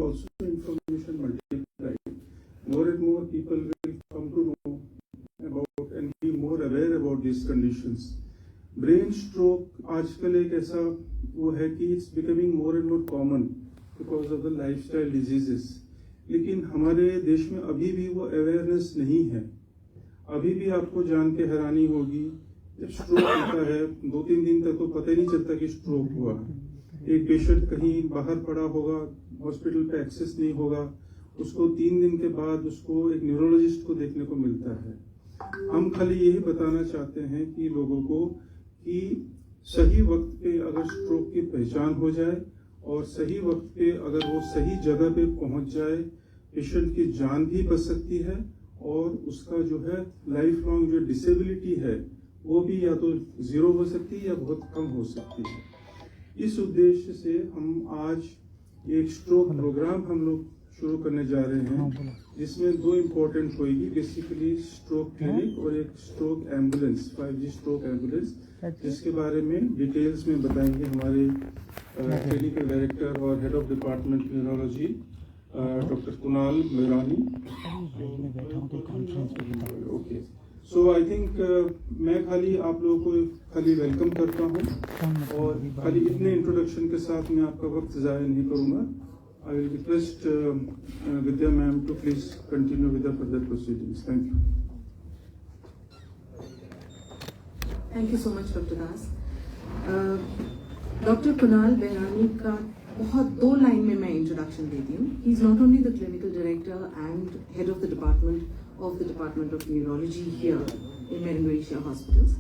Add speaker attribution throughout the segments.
Speaker 1: also information multiplied. More and more people will come to know about and be more aware about these conditions. Brain stroke आजकल एक ऐसा वो है कि it's becoming more and more common because of the lifestyle diseases, लेकिन हमारे देश में अभी भी वो अवेयरनेस नहीं है। अभी भी आपको जान के हैरानी होगी, जब स्ट्रोक होता है 2-3 दिन तक तो पता ही नहीं चलता कि स्ट्रोक हुआ। एक पेशेंट कहीं बाहर पड़ा होगा, हॉस्पिटल पे एक्सेस नहीं होगा, उसको 3 दिन के बाद उसको एक न्यूरोलॉजिस्ट को देखने को मिलता है। हम खाली यही बताना चाहते हैं कि लोगों को कि सही वक्त पे अगर स्ट्रोक की पहचान हो जाए और सही वक्त पे अगर वो सही जगह पे पहुंच जाए, पेशेंट की जान भी बच सकती है और उसका जो है लाइफ लॉन्ग जो डिसेबिलिटी है वो भी या तो 0 हो सकती है या बहुत कम हो सकती है। इस उद्देश्य से हम आज एक स्ट्रोक प्रोग्राम हम लोग शुरू करने जा रहे हैं, जिसमें 2 इम्पोर्टेंट होगी, बेसिकली स्ट्रोक क्लिनिक और एक stroke ambulance, 5G stroke ambulance, जिसके बारे में डिटेल्स में बताएंगे हमारे क्लिनिकल डायरेक्टर और head of department neurology doctor Kunal Berani. Okay, so I think मैं खाली आप लोगों को खाली वेलकम करता हूँ और खाली इतने इंट्रोडक्शन के साथ मैं आपका वक्त ज़ाया नहीं करूँगा। I will request Vidya ma'am to please continue with the further proceedings. Thank you.
Speaker 2: Thank you so much, Dr. Das. Dr. Kunal Behrani का बहुत 2 लाइन में मैं इंट्रोडक्शन देती हूँ. He is not only the clinical director and head of the Department of Neurology here in Maringou Asia Hospitals.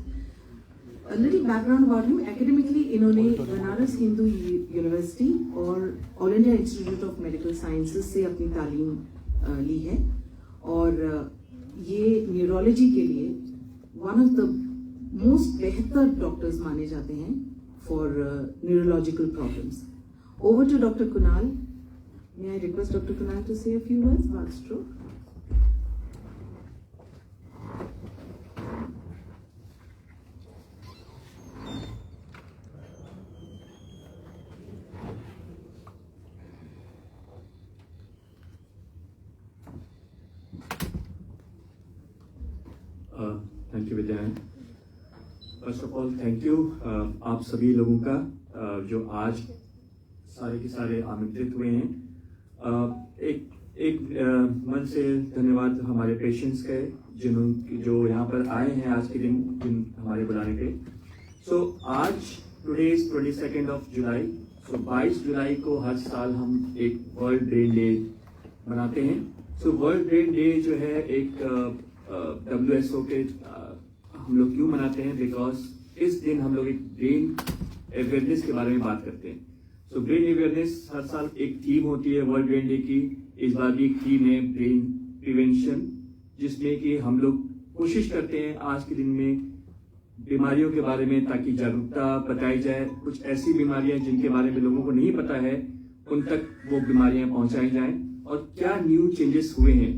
Speaker 2: A little background about him. Academically, इन्होंने Banaras Hindu university और all India institute of medical sciences से अपनी तालीम ली है और ये neurology के लिए वन ऑफ द मोस्ट बेहतर डॉक्टर्स माने जाते हैं for neurological problems. Over to doctor Kunal. May I request doctor Kunal to say a few words about stroke.
Speaker 3: Thank you Vidya. First of all thank you आप सभी लोगों का जो आज सारे के सारे आमंत्रित हुए हैं. एक मन से धन्यवाद हमारे पेशेंट्स के जो यहाँ पर आए हैं आज के दिन हमारे बुलाने पे. सो आज टुडे इज 22 ऑफ जुलाई. सो 22 जुलाई को हर साल हम एक वर्ल्ड ब्रेन डे मनाते हैं. सो वर्ल्ड ब्रेन डे जो है एक WHO के हम लोग क्यों मनाते हैं, बिकॉज इस दिन हम लोग एक ब्रेन अवेयरनेस के बारे में बात करते हैं. सो ब्रेन अवेयरनेस हर साल एक थीम होती है वर्ल्ड ब्रेन डे की. इस बार भी एक थीम है ब्रेन प्रिवेंशन, जिसमें कि हम लोग कोशिश करते हैं आज के दिन में बीमारियों के बारे में ताकि जागरूकता बताई जाए. कुछ ऐसी बीमारियां जिनके बारे में लोगों को नहीं पता है उन तक वो बीमारियां पहुंचाई जाएं और क्या न्यू चेंजेस हुए हैं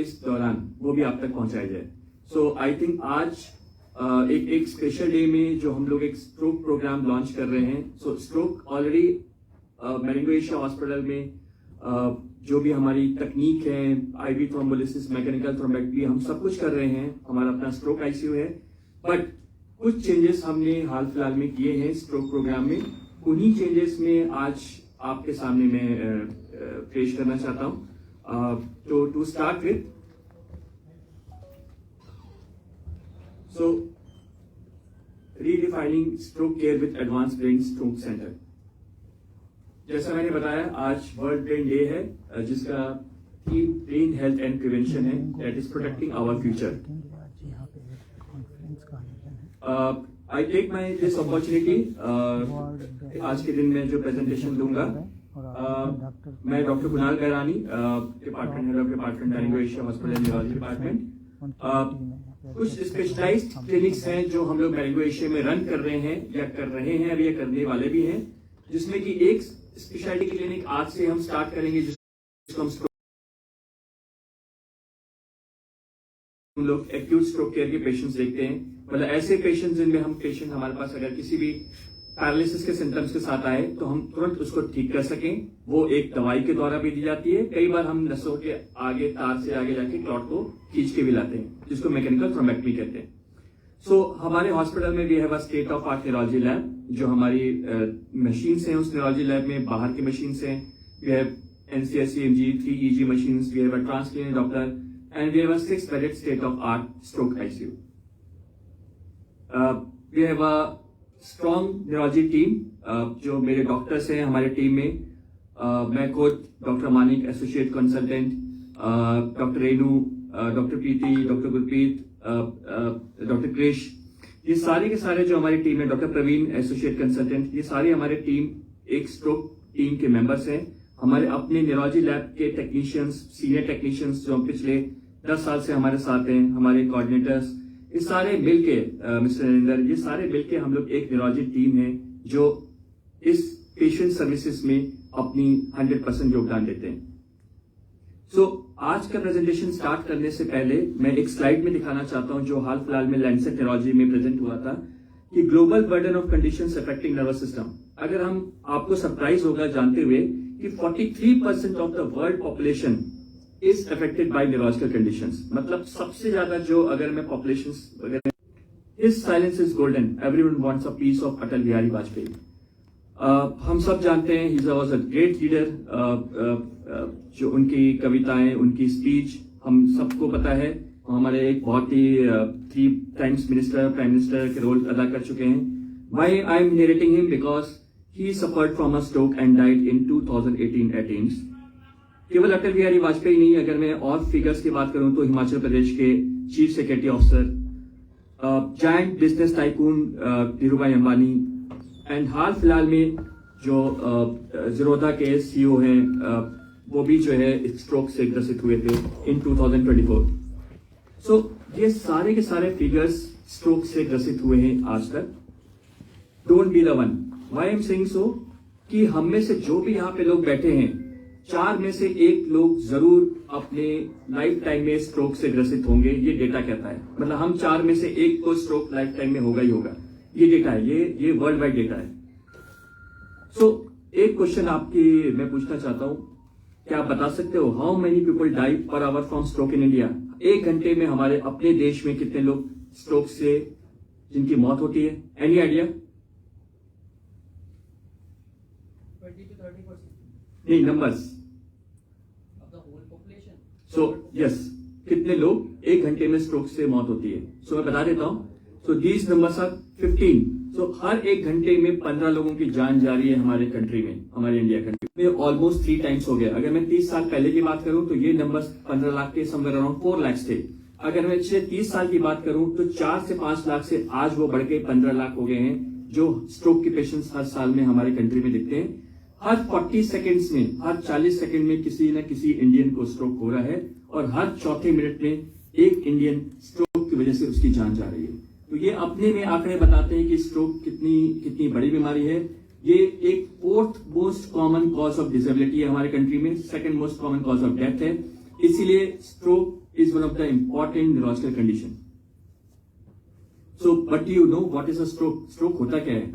Speaker 3: इस दौरान वो भी आप तक पहुंचाया जाए. सो आई थिंक आज एक स्पेशल डे में जो हम लोग एक स्ट्रोक प्रोग्राम लॉन्च कर रहे हैं. So stroke already Marengo Asia hospital में जो भी हमारी तकनीक है, IV थ्रोम्बोलिसिस, मैकेनिकल थ्रोम्बेक्टमी, हम सब कुछ कर रहे हैं. हमारा अपना स्ट्रोक ICU है, बट कुछ चेंजेस हमने हाल फिलहाल में किए हैं स्ट्रोक प्रोग्राम में. उन्हीं चेंजेस में आज आपके सामने मैं पेश करना चाहता हूँ. To start with, so redefining stroke care with Advanced Brain Stroke Center. जैसा मैंने बताया आज वर्ल्ड ब्रेन डे है जिसका theme brain health and prevention है, that is protecting our future. I take my this opportunity आज के दिन में जो प्रेजेंटेशन दूंगा. मैं doctor Kunal Berani, department head of department Marengo Asia hospital neurology department. कुछ स्पेशलाइज्ड क्लिनिक्स हैं जो हम लोग मैरिंगो एशिया में रन कर रहे हैं या कर रहे हैं अभी या करने वाले भी हैं, जिसमें कि एक स्पेशलिटी क्लिनिक आज से हम स्टार्ट करेंगे जिसको हम लोग एक्यूट स्ट्रोक केयर के पेशेंट्स देखते हैं. मतलब ऐसे पेशेंट्स जिनमें हम पेशेंट हमारे पास अगर किसी भी पैरालिसिस के सिम्टम्स के साथ आए तो हम तुरंत उसको ठीक कर सकें, वो एक दवाई के द्वारा भी दी जाती है। कई बार हम नसों के आगे, तार से आगे जाके क्लॉट को खींच के भी लाते हैं, जिसको मैकेनिकल थ्रोम्बेक्टमी कहते हैं। सो हमारे हॉस्पिटल में we have a state of art neurology lab, जो हमारी मशीन्स हैं उस न्यूरोलॉजी लैब में बाहर की मशीन्स हैं। We have NCSCMG 3 EG machines, we have a transcranial Doppler, and we have a 6-bedded state-of-art stroke ICU. We have a strong neurology team, जो मेरे डॉक्टर्स हैं हमारे टीम में। मैं खुद doctor Manik associate consultant, doctor Renu, doctor Preeti, doctor Gurpreet, doctor Krish, ये सारे के सारे जो हमारी टीम है, डॉक्टर प्रवीण एसोसिएट कंसल्टेंट, ये सारी हमारे टीम एक स्ट्रोक टीम के मेंबर्स हैं। हमारे अपने न्यूरोलॉजी लैब के टेक्नीशियंस, सीनियर टेक्नीशियंस जो पिछले 10 साल से हमारे साथ हैं, हमारे कोऑर्डिनेटर्स, ये सारे मिलके मिस्टर नरेंद्र, ये सारे मिलके हम लोग एक न्यूरोलॉजी टीम है जो इस पेशेंट सर्विसेज में अपनी 100% योगदान देते हैं। सो आज का प्रेजेंटेशन स्टार्ट करने से पहले मैं एक स्लाइड में दिखाना चाहता हूं जो हाल फिलहाल में लैंसेट न्यूरोलॉजी में प्रेजेंट हुआ था कि global burden of conditions affecting nervous system. अगर हम, आपको सरप्राइज होगा जानते हुए कि 43% of the world population is affected by neurological conditions. मतलब सबसे ज्यादा जो, अगर मैं population, his silence is golden, everyone wants a piece of Atal Bihari Vajpayee. हम सब जानते हैं he was a great leader. जो उनकी कविताएं, उनकी स्पीच हम सबको पता है। हमारे एक बहुत ही 3 टाइम्स मिनिस्टर, प्राइम मिनिस्टर के रोल अदा कर चुके हैं। Why I am narrating him? Because he suffered from a stroke and died in 2018 at AIIMS। केवल अटल बिहारी वाजपेयी नहीं, अगर मैं और फिगर्स की बात करूं तो हिमाचल प्रदेश के chief secretary officer, giant business tycoon Dhirubhai Ambani, and हाल फिलहाल में जो जीरोधा के CEO हैं, वो भी जो है स्ट्रोक से ग्रसित हुए थे इन 2024। सो ये सारे के सारे फिगर्स स्ट्रोक से ग्रसित हुए हैं आज तक। Don't be the one. Why I'm saying so? कि हम में से जो भी यहाँ पे लोग बैठे हैं, 4 में से 1 लोग जरूर अपने लाइफ टाइम में स्ट्रोक से ग्रसित होंगे। ये डेटा कहता है, मतलब हम 4 में से 1 को स्ट्रोक लाइफ टाइम में होगा ही होगा। ये डेटा है, ये वर्ल्ड वाइड डेटा है। सो एक क्वेश्चन आपकी मैं पूछना चाहता हूं, क्या आप बता सकते हो how many people die per hour from stroke in India? 1 घंटे में हमारे अपने देश में कितने लोग स्ट्रोक से जिनकी मौत होती है? Any idea?
Speaker 4: 20 to 30%।
Speaker 3: नहीं, numbers
Speaker 4: of the whole population।
Speaker 3: So yes, कितने लोग 1 घंटे में स्ट्रोक से मौत होती है? सो मैं बता देता हूं। So these numbers are 15। So हर 1 घंटे में 15 लोगों की जान जा रही है हमारे कंट्री में, हमारे इंडिया कंट्री में। ऑलमोस्ट 3 टाइम्स हो गया। अगर मैं 30 साल पहले की बात करूं तो ये नंबर्स 15 लाख के समवेयर अराउंड 4 लाख थे। अगर मैं पिछले 30 साल की बात करूं तो 4 से 5 लाख से आज वो बढ़ के 15 लाख हो गए हैं जो स्ट्रोक के पेशेंट्स हर साल में हमारे कंट्री में दिखते हैं। हर 40 सेकेंड्स में, हर 40 सेकेंड में किसी न किसी इंडियन को स्ट्रोक हो रहा है और हर चौथे मिनट में एक इंडियन स्ट्रोक की वजह से उसकी जान जा रही है। तो ये अपने में आंकड़े बताते हैं कि स्ट्रोक कितनी बड़ी बीमारी है। ये एक 4th most common cause of disability है हमारे कंट्री में, 2nd most common cause of death है। इसीलिए stroke is one of the important neurological condition. So but you know what is a stroke? Stroke होता क्या है?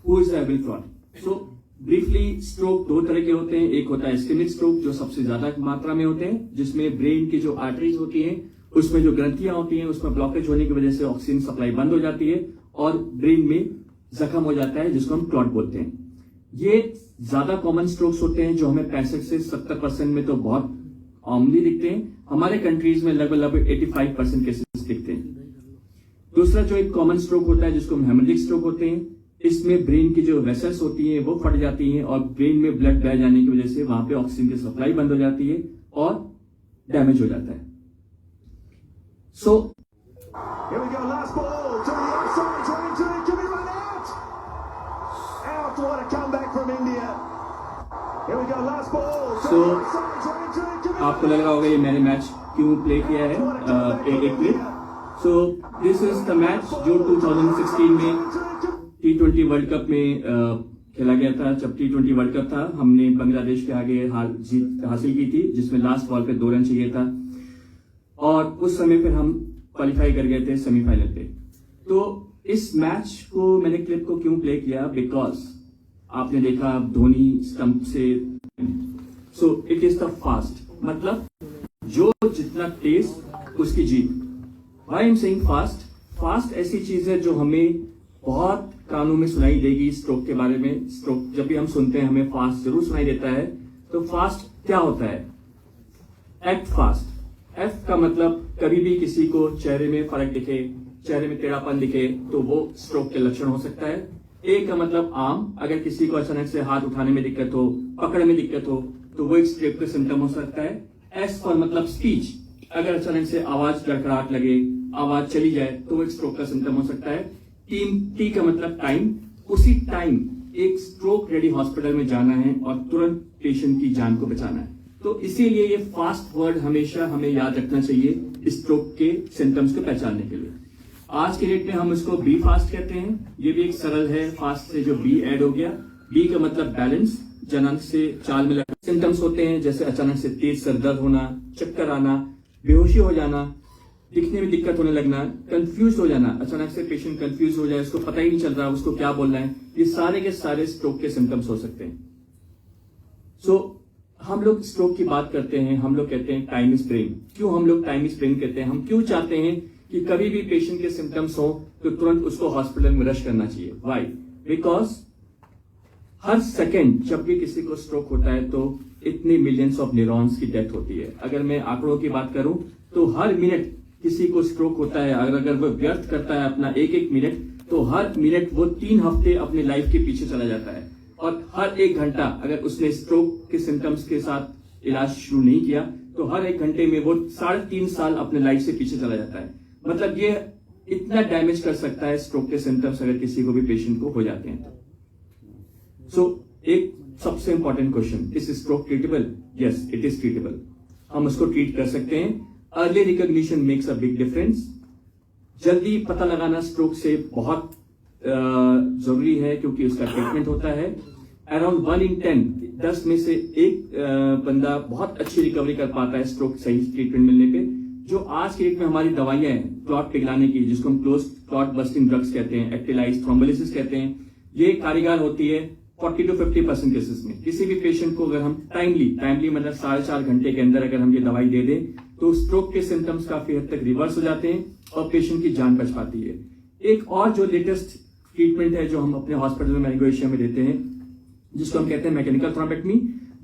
Speaker 3: Who is the able fraud? So briefly, stroke 2 तरह के होते हैं। एक होता है इस्केमिक स्ट्रोक, जो सबसे ज्यादा मात्रा में होते हैं, जिसमें ब्रेन की जो आर्टरीज होती हैं, उसमें जो ग्रंथियां होती हैं, उसमें ब्लॉकेज होने की वजह से ऑक्सीजन सप्लाई बंद हो जाती है और ब्रेन में जख्म हो जाता है, जिसको हम क्लॉट बोलते हैं। ये ज्यादा कॉमन स्ट्रोक्स होते हैं जो हमें 65 से 70% में तो बहुत कॉमनली दिखते हैं। हमारे कंट्रीज में लगभग 85% केसेस दिखते हैं। दूसरा जो एक कॉमन स्ट्रोक होता है जिसको हम हेमरेजिक स्ट्रोक होते हैं, इसमें ब्रेन की जो वेसल्स होती हैं वो फट जाती हैं और ब्रेन में ब्लड बह जाने की वजह से वहां पे ऑक्सीजन की सप्लाई बंद हो जाती है और डैमेज हो जाता है। सो
Speaker 5: Here we go, last ball to the outside, trying to give it run out. Out, what a comeback from India. Here we go, last ball to
Speaker 3: So,
Speaker 5: the outside, trying to give it
Speaker 3: आपको लग रहा होगा ये मैंने match क्यों play किया है एक clip. So this is the match जो 2016 में T20 वर्ल्ड कप में खेला गया था। जब T20 वर्ल्ड कप था, हमने बांग्लादेश के आगे जीत हासिल की थी, जिसमें लास्ट बॉल पे 2 रन चाहिए था और उस समय फिर हम क्वालिफाई कर गए थे सेमीफाइनल पे। तो इस मैच को मैंने क्लिप को क्यों प्ले किया, बिकॉज आपने देखा धोनी स्टंप से, so it is the fast, मतलब जो जितना तेज उसकी जीत। Why I am saying fast, fast ऐसी चीज है जो हमें बहुत कानों में सुनाई देगी स्ट्रोक के बारे में। स्ट्रोक जब भी हम सुनते हैं हमें फास्ट जरूर सुनाई देता है। तो फास्ट क्या होता है? Act fast. एफ का मतलब कभी भी किसी को चेहरे में फर्क दिखे, चेहरे में टेढ़ापन दिखे तो वो स्ट्रोक के लक्षण हो सकता है। ए का मतलब आम, अगर किसी को अचानक से हाथ उठाने में दिक्कत हो, पकड़ में दिक्कत हो तो वो एक स्ट्रोक का सिम्टम हो सकता है। एस फॉर मतलब स्पीच, अगर अचानक से आवाज गड़गड़ाहट लगे, आवाज चली जाए तो वो एक स्ट्रोक का सिम्टम हो सकता है। टी का मतलब टाइम, उसी टाइम एक स्ट्रोक रेडी हॉस्पिटल में जाना है और तुरंत पेशेंट की जान को बचाना है। तो इसीलिए ये फास्ट वर्ड हमेशा हमें याद रखना चाहिए स्ट्रोक के सिम्टम्स को पहचानने के लिए। आज के डेट में हम इसको बी फास्ट कहते हैं। ये भी एक सरल है, फास्ट से जो बी ऐड हो गया। बी का मतलब बैलेंस, जनन से चाल में लगना। सिम्टम्स होते हैं जैसे अचानक से तेज सर दर्द होना, चक्कर आना, बेहोशी हो जाना, दिखने में दिक्कत होने लगना, कंफ्यूज हो जाना, अचानक से पेशेंट कंफ्यूज हो जाए, उसको पता ही नहीं चल रहा उसको क्या बोलना है। ये सारे के सारे स्ट्रोक के सिम्टम्स हो सकते हैं। सो हम लोग स्ट्रोक की बात करते हैं, हम लोग कहते हैं टाइम इज ब्रेन। क्यों हम लोग टाइम इज ब्रेन कहते हैं? हम क्यों चाहते हैं कि कभी भी पेशेंट के सिम्टम्स हो तो तुरंत उसको हॉस्पिटल में रश करना चाहिए। व्हाई? बिकॉज हर सेकेंड जब भी किसी को स्ट्रोक होता है तो इतने मिलियंस ऑफ न्यूरॉन्स की डेथ होती है। अगर मैं आंकड़ों की बात करूं तो हर मिनट किसी को स्ट्रोक होता है, अगर वो व्यर्थ करता है अपना एक एक मिनट, तो हर मिनट वो 3 हफ्ते अपने लाइफ के पीछे चला जाता है। और हर 1 घंटा अगर उसने स्ट्रोक के सिम्टम्स के साथ इलाज शुरू नहीं किया तो हर 1 घंटे में वो 3.5 साल अपने लाइफ से पीछे चला जाता है। मतलब ये इतना डैमेज कर सकता है स्ट्रोक के सिम्टम्स अगर किसी को भी पेशेंट को हो जाते हैं तो। सो एक सबसे important question, is stroke treatable? Yes, it is treatable. हम उसको ट्रीट कर सकते हैं। Early recognition makes a big difference. जल्दी पता लगाना स्ट्रोक से बहुत जरूरी है क्योंकि उसका ट्रीटमेंट होता है। अराउंड 1 in 10 में से एक बंदा बहुत अच्छी रिकवरी कर पाता है स्ट्रोक सही ट्रीटमेंट मिलने पे। जो आज के डेट में हमारी दवाइयां हैं क्लॉट पिघलाने की, जिसको हम क्लोज क्लॉट बस्टिंग ड्रग्स कहते हैं, एक्टिलाइज थ्रोम्बोलिसिस कहते हैं, ये कारीगर होती है 40 to 50% केसेस में। किसी भी पेशेंट को अगर हम टाइमली मतलब 4.5 घंटे के अंदर अगर हम ये दवाई दे दें तो स्ट्रोक के सिम्टम्स काफी हद तक रिवर्स हो जाते हैं और पेशेंट की जान बच पाती है। एक और जो लेटेस्ट ट्रीटमेंट है जो हम अपने हॉस्पिटल में मैरिगो में देते हैं, जिसको हम कहते हैं मैकेनिकल थ्रोम्बेक्टमी।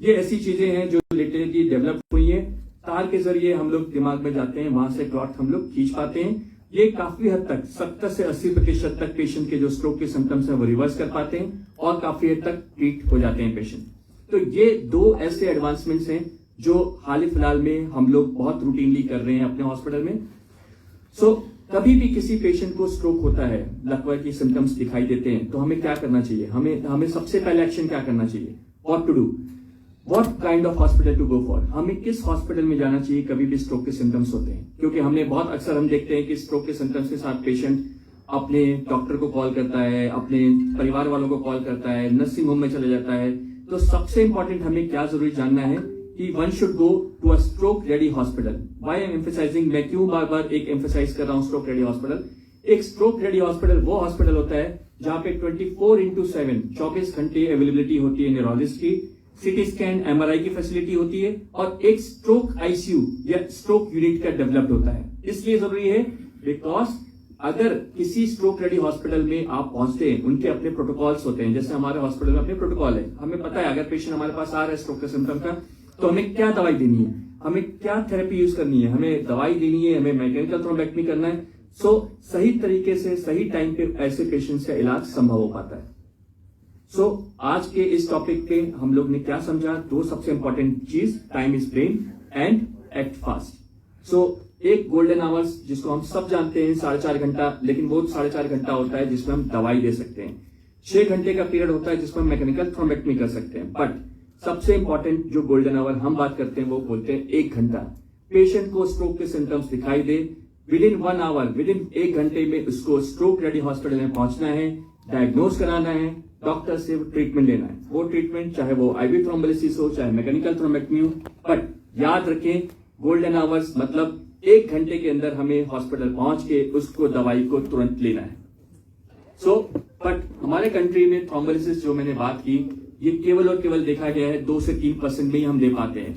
Speaker 3: ये ऐसी चीजें हैं जो लेटेस्टली डेवलप हुई है। तार के जरिए हम लोग दिमाग में जाते हैं, वहां से क्लॉट हम लोग खींच पाते हैं। ये काफी हद तक 70 से 80% तक पेशेंट के जो स्ट्रोक के सिम्टम्स हैं वो रिवर्स कर पाते हैं और काफी हद तक ट्रीट हो जाते हैं पेशेंट। तो ये 2 ऐसे एडवांसमेंट्स हैं जो हाल ही फिलहाल में हम लोग बहुत रूटीनली कर रहे हैं अपने हॉस्पिटल में। सो कभी भी किसी पेशेंट को स्ट्रोक होता है, लकवा की सिम्टम्स दिखाई देते हैं, तो हमें क्या करना चाहिए? हमें सबसे पहले एक्शन क्या करना चाहिए? What to do, what kind of hospital to go for. हमें किस हॉस्पिटल में जाना चाहिए कभी भी स्ट्रोक के सिम्टम्स होते हैं? क्योंकि हमने बहुत अक्सर हम देखते हैं कि स्ट्रोक के सिम्टम्स के साथ पेशेंट अपने डॉक्टर को कॉल करता है, अपने परिवार वालों को कॉल करता है, नर्सिंग होम में चले जाता है। तो सबसे इंपॉर्टेंट हमें क्या जरूरी जानना है कि one should go to a stroke ready hospital. Why I am emphasizing, मैं क्यों बार बार एक एम्फसाइज कर रहा हूं स्ट्रोक रेडी हॉस्पिटल? एक स्ट्रोक रेडी हॉस्पिटल वो हॉस्पिटल होता है जहां पे 24/7 24 घंटे अवेलेबिलिटी होती है न्यूरोलॉजिस्ट की, सीटी स्कैन एमआरआई की फैसिलिटी होती है और एक स्ट्रोक आईसीयू या स्ट्रोक यूनिट का डेवलप्ड होता है। इसलिए जरूरी है बिकॉज अगर किसी स्ट्रोक रेडी हॉस्पिटल में आप पहुंचते हैं, उनके अपने प्रोटोकॉल्स होते हैं। जैसे हमारे हॉस्पिटल में अपने प्रोटोकॉल है, हमें पता है अगर पेशेंट हमारे पास आ रहा है स्ट्रोक के सिम्टम का तो हमें क्या दवाई देनी है, हमें क्या थेरेपी यूज करनी है, हमें दवाई देनी है, हमें मैकेनिकल थ्रोम्बेक्टमी करना है। सो सही तरीके से सही टाइम पे ऐसे पेशेंट्स का इलाज संभव हो पाता है। सो आज के इस टॉपिक पे हम लोग ने क्या समझा? 2 सबसे इंपॉर्टेंट चीज, time is brain and act fast. So एक गोल्डन आवर्स जिसको हम सब जानते हैं 4.5 घंटा, लेकिन वो 4.5 घंटा होता है जिसमें हम दवाई दे सकते हैं। 6 घंटे का पीरियड होता है जिसमें हम मैकेनिकल थ्रोम्बेक्टमी कर सकते हैं। बट सबसे इंपॉर्टेंट जो गोल्डन आवर हम बात करते हैं वो बोलते हैं 1 घंटा। पेशेंट को स्ट्रोक के सिम्टम्स दिखाई दे, विदिन 1 आवर, विदिन 1 घंटे में उसको स्ट्रोक रेडी हॉस्पिटल में पहुंचना है, डायग्नोज कराना है, डॉक्टर से ट्रीटमेंट लेना है। वो ट्रीटमेंट चाहे वो आईवी थ्रोम्बोलिसिस हो, चाहे मैकेनिकल थ्रोम्बेक्टमी हो। बट याद रखें गोल्डन आवर्स मतलब 1 घंटे के अंदर हमें हॉस्पिटल पहुंच के उसको दवाई को तुरंत लेना है। बट हमारे कंट्री में थ्रोम्बोलिसिस जो मैंने बात की, ये केवल और केवल देखा गया है 2 से 3% में ही हम दे पाते हैं।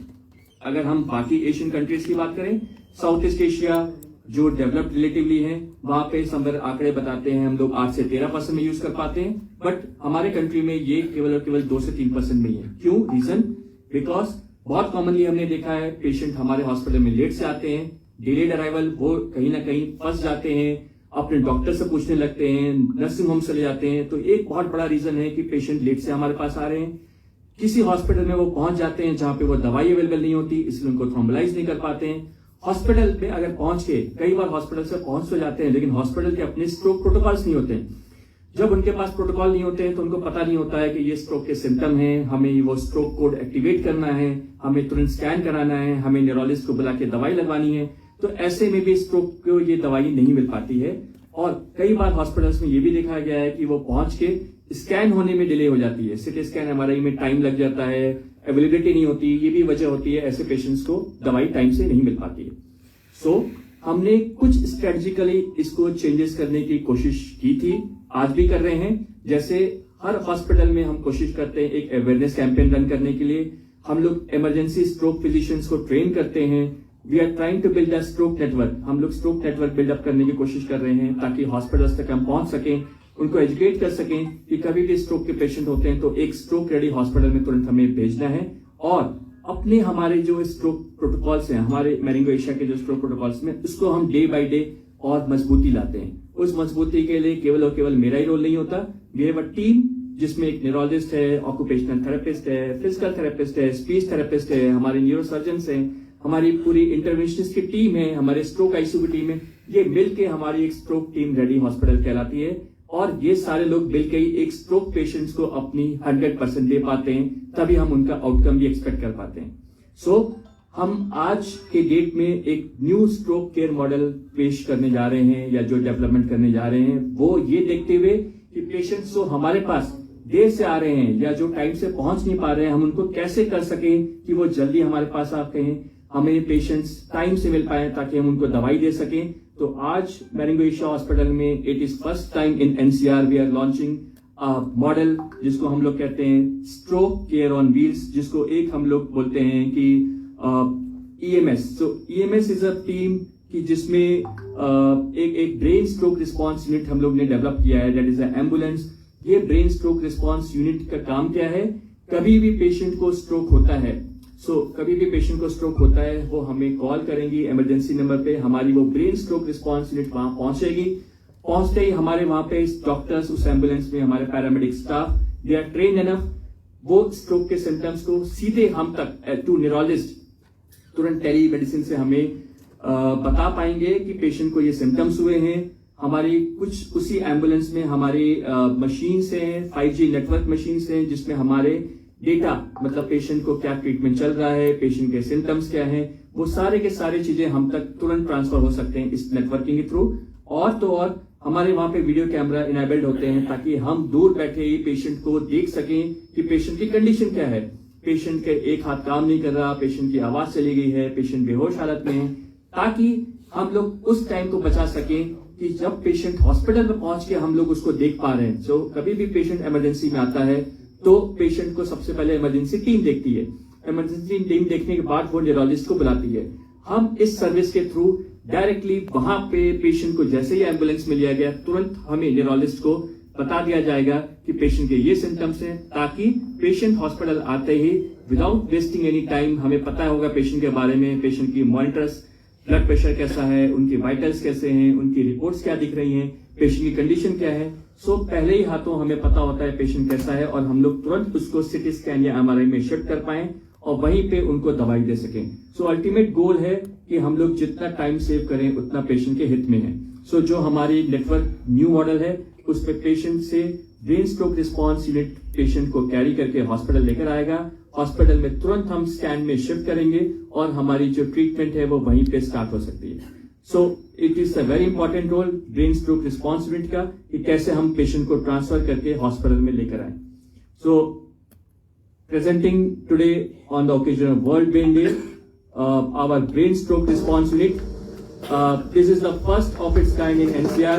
Speaker 3: अगर हम बाकी एशियन कंट्रीज की बात करें, साउथ ईस्ट एशिया जो डेवलप्ड रिलेटिवली है, वहां पे संबर आंकड़े बताते हैं हम लोग 8 से 13% में यूज कर पाते हैं, बट हमारे कंट्री में ये केवल और केवल 2 से 3% में ही है। क्यों? रीजन, बिकॉज बहुत कॉमनली हमने देखा है पेशेंट हमारे हॉस्पिटल में लेट से आते हैं, डिलेड अराइवल, वो कहीं ना कहीं फंस जाते हैं, अपने डॉक्टर से पूछने लगते हैं, नर्सिंग होम चले जाते हैं। तो एक बहुत बड़ा रीजन है कि पेशेंट लेट से हमारे पास आ रहे हैं। किसी हॉस्पिटल में वो पहुंच जाते हैं जहां पे वो दवाई अवेलेबल नहीं होती, इसलिए उनको थ्रोम्बोलाइज नहीं कर पाते हैं। हॉस्पिटल में अगर पहुंच के, कई बार हॉस्पिटल से पहुंच तो जाते हैं, लेकिन हॉस्पिटल के अपने स्ट्रोक प्रोटोकॉल्स नहीं होते हैं। जब उनके पास प्रोटोकॉल नहीं होते हैं तो उनको पता नहीं होता है कि ये स्ट्रोक के सिम्टम हैं, हमें वो स्ट्रोक कोड एक्टिवेट करना है, हमें तुरंत स्कैन कराना है, हमें न्यूरोलॉजिस्ट को बुला के दवाई लगवानी है। तो ऐसे में भी स्ट्रोक को ये दवाई नहीं मिल पाती है। और कई बार हॉस्पिटल्स में ये भी देखा गया है कि वो पहुंच के स्कैन होने में डिले हो जाती है, सिटी स्कैन एमआरआई में टाइम लग जाता है, अवेलेबिलिटी नहीं होती, ये भी वजह होती है, ऐसे पेशेंट्स को दवाई टाइम से नहीं मिल पाती है। सो हमने कुछ स्ट्रेटेजिकली इसको चेंजेस करने की कोशिश की थी, आज भी कर रहे हैं। जैसे हर हॉस्पिटल में हम कोशिश करते हैं एक अवेयरनेस कैंपेन रन करने के लिए। हम लोग इमरजेंसी स्ट्रोक फिजिशियंस को ट्रेन करते हैं। We are trying to build a stroke network. हम लोग स्ट्रोक नेटवर्क बिल्डअप करने की कोशिश कर रहे हैं ताकि हॉस्पिटल्स तक हम पहुंच सकें, उनको एजुकेट कर सकें कि कभी भी स्ट्रोक के पेशेंट होते हैं तो एक स्ट्रोक रेडी हॉस्पिटल में तुरंत हमें भेजना है। और अपने हमारे जो स्ट्रोक प्रोटोकॉल्स हैं, हमारे मैरिंगो एशिया के जो स्ट्रोक प्रोटोकॉल्स में, उसको हम डे बाय डे और मजबूती लाते हैं। उस मजबूती के लिए केवल और केवल मेरा ही रोल नहीं होता। वी हैव अ टीम जिसमें एक न्यूरोलॉजिस्ट है, ऑक्यूपेशनल थेरेपिस्ट है, फिजिकल थेरेपिस्ट है, स्पीच थेरेपिस्ट है, हमारे न्यूरोसर्जन्स हैं, हमारी पूरी इंटरवेंशनिस्ट की टीम है, हमारे स्ट्रोक आईसीयू की टीम है। ये मिलके हमारी एक स्ट्रोक टीम रेडी हॉस्पिटल कहलाती है। और ये सारे लोग मिलकर ही एक स्ट्रोक पेशेंट्स को अपनी 100% दे पाते हैं, तभी हम उनका आउटकम भी एक्सपेक्ट कर पाते हैं। सो हम आज के डेट में एक न्यू स्ट्रोक केयर मॉडल पेश करने जा रहे हैं, या जो डेवलपमेंट करने जा रहे हैं, वो ये देखते हुए कि पेशेंट्स जो हमारे पास देर से आ रहे हैं या जो टाइम से पहुंच नहीं पा रहे हैं, हम उनको कैसे कर सकें कि वो जल्दी हमारे पास आते हैं, हमें पेशेंट्स टाइम से मिल पाए ताकि हम उनको दवाई दे सकें। तो आज मैरिंगो एशिया हॉस्पिटल में it is first time in NCR we are launching model जिसको हम लोग कहते हैं स्ट्रोक केयर ऑन व्हील्स, जिसको एक हम लोग बोलते हैं कि EMS। So EMS is a team कि जिसमें एक ब्रेन स्ट्रोक रिस्पॉन्स यूनिट हम लोग ने डेवलप किया है, दैट इज अ एम्बुलेंस। ये ब्रेन स्ट्रोक रिस्पॉन्स यूनिट का काम क्या है? कभी भी पेशेंट को स्ट्रोक होता है, कभी भी पेशेंट को स्ट्रोक होता है, वो हमें कॉल करेंगी इमरजेंसी नंबर पे, हमारी वो ब्रेन स्ट्रोक रिस्पॉन्स यूनिट वहां पहुंचेगी। पहुंचते ही हमारे वहां पे डॉक्टर्स, उस एम्बुलेंस में हमारे paramedic staff, they are train enough, वो स्ट्रोक के सिम्टम्स को सीधे हम तक टू न्यूरोलॉजिस्ट तुरंत टेली मेडिसिन से हमें बता पाएंगे कि पेशेंट को ये सिम्टम्स हुए हैं। हमारी कुछ उसी एम्बुलेंस में हमारी मशीन्स हैं, 5G नेटवर्क मशीन्स हैं, जिसमें हमारे डेटा, मतलब पेशेंट को क्या ट्रीटमेंट चल रहा है, पेशेंट के सिम्टम्स क्या हैं, वो सारे के सारे चीजें हम तक तुरंत ट्रांसफर हो सकते हैं इस नेटवर्किंग के थ्रू। और तो और हमारे वहां पे वीडियो कैमरा इनेबल्ड होते हैं ताकि हम दूर बैठे ही पेशेंट को देख सकें कि पेशेंट की कंडीशन क्या है। पेशेंट के एक हाथ काम नहीं कर रहा, पेशेंट की आवाज चली गई है, पेशेंट बेहोश हालत में है, ताकि हम लोग उस टाइम को बचा सकें कि जब पेशेंट हॉस्पिटल में पहुंच के हम लोग उसको देख पा रहे हैं। सो कभी भी पेशेंट इमरजेंसी में आता है तो पेशेंट को सबसे पहले इमरजेंसी टीम देखती है, इमरजेंसी टीम देखने के बाद वो न्यूरोलॉजिस्ट को बुलाती है। हम इस सर्विस के थ्रू डायरेक्टली वहां पे पेशेंट को जैसे ही एम्बुलेंस में लिया गया, तुरंत हमें न्यूरोलॉजिस्ट को बता दिया जाएगा कि पेशेंट के ये सिम्टम्स हैं, ताकि पेशेंट हॉस्पिटल आते ही विदाउट वेस्टिंग एनी टाइम हमें पता होगा पेशेंट के बारे में, पेशेंट की मॉनिटर्स, ब्लड प्रेशर कैसा है, उनकी वाइटल्स कैसे हैं, उनकी रिपोर्ट्स क्या दिख रही हैं, पेशेंट की कंडीशन क्या है। सो पहले ही हाथों हमें पता होता है पेशेंट कैसा है, और हम लोग तुरंत उसको सिटी स्कैन या एमआरआई में शिफ्ट कर पाए और वहीं पे उनको दवाई दे सकें। सो अल्टीमेट गोल है कि हम लोग जितना टाइम सेव करें उतना पेशेंट के हित में है। सो जो हमारी नेटवर्क न्यू मॉडल है, उसमें पेशेंट से brain stroke response unit patient को कैरी करके हॉस्पिटल लेकर आएगा। हॉस्पिटल में तुरंत हम स्कैन में शिफ्ट करेंगे और हमारी जो ट्रीटमेंट है वो वहीं पे स्टार्ट हो सकती है। So it is a very important role brain stroke response unit का, कि कैसे हम पेशेंट को ट्रांसफर करके हॉस्पिटल में लेकर आए। So presenting today on the occasion of world brain day, our brain stroke response unit. This is the first of its kind in NCR.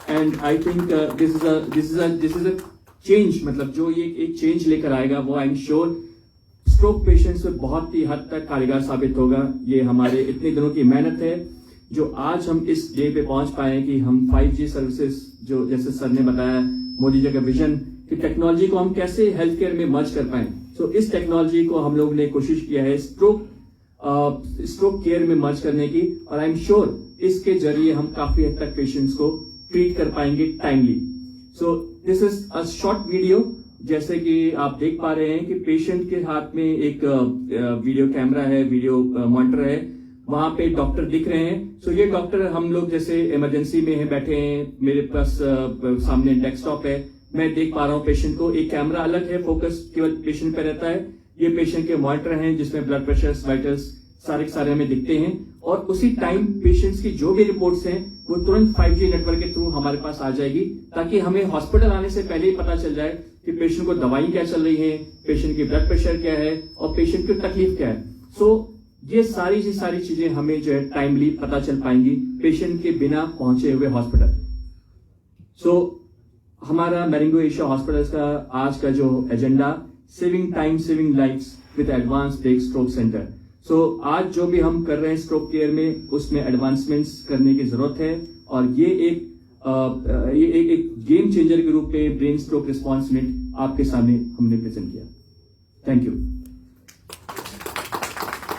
Speaker 3: And I think this is a change, मतलब जो ये एक change लेकर आएगा वो I am sure stroke patients में बहुत ही हद तक कारगर साबित होगा। ये हमारे इतने दिनों की मेहनत है जो आज हम इस डे पे पहुंच पाए कि हम 5G सर्विसेज, जो जैसे सर ने बताया मोदी जी का विजन कि टेक्नोलॉजी को हम कैसे हेल्थ केयर में मर्ज कर पाए। सो इस टेक्नोलॉजी को हम लोग ने कोशिश किया है स्ट्रोक केयर में मर्ज करने की, और आई एम श्योर इसके जरिए हम काफी हद तक पेशेंट्स को ट्रीट कर पाएंगे timely. So this is a short video, जैसे कि आप देख पा रहे हैं कि पेशेंट के हाथ में एक वीडियो कैमरा है, वीडियो मॉनिटर है, वहां पे डॉक्टर दिख रहे हैं। सो ये डॉक्टर, हम लोग जैसे इमरजेंसी में हैं, बैठे हैं, मेरे पास सामने डेस्कटॉप है, मैं देख पा रहा हूं पेशेंट को, एक कैमरा अलग है, फोकस केवल पेशेंट पे रहता है। ये पेशेंट के मॉनिटर हैं जिसमें ब्लड प्रेशर, वाइटल्स सारे के सारे हमें दिखते हैं, और उसी टाइम पेशेंट्स की जो भी रिपोर्ट्स हैं वो तुरंत 5G नेटवर्क के थ्रू हमारे पास आ जाएगी, ताकि हमें हॉस्पिटल आने से पहले ही पता चल जाए कि पेशेंट को दवाई क्या चल रही है, पेशेंट की ब्लड प्रेशर क्या है और पेशेंट की तकलीफ क्या है। सो ये सारी चीजें हमें जो है टाइमली पता चल पाएंगी पेशेंट के बिना पहुंचे हुए हॉस्पिटल। सो हमारा मैरिंगो एशिया हॉस्पिटल्स का आज का जो agenda, saving time saving lifes with advance brain stroke centre. So आज जो भी हम कर रहे हैं स्ट्रोक केयर में, उसमें एडवांसमेंट्स करने की जरूरत है, और ये एक गेम चेंजर के रूप में ब्रेन स्ट्रोक रिस्पॉन्स यूनिट आपके सामने हमने प्रेजेंट किया। Thank you.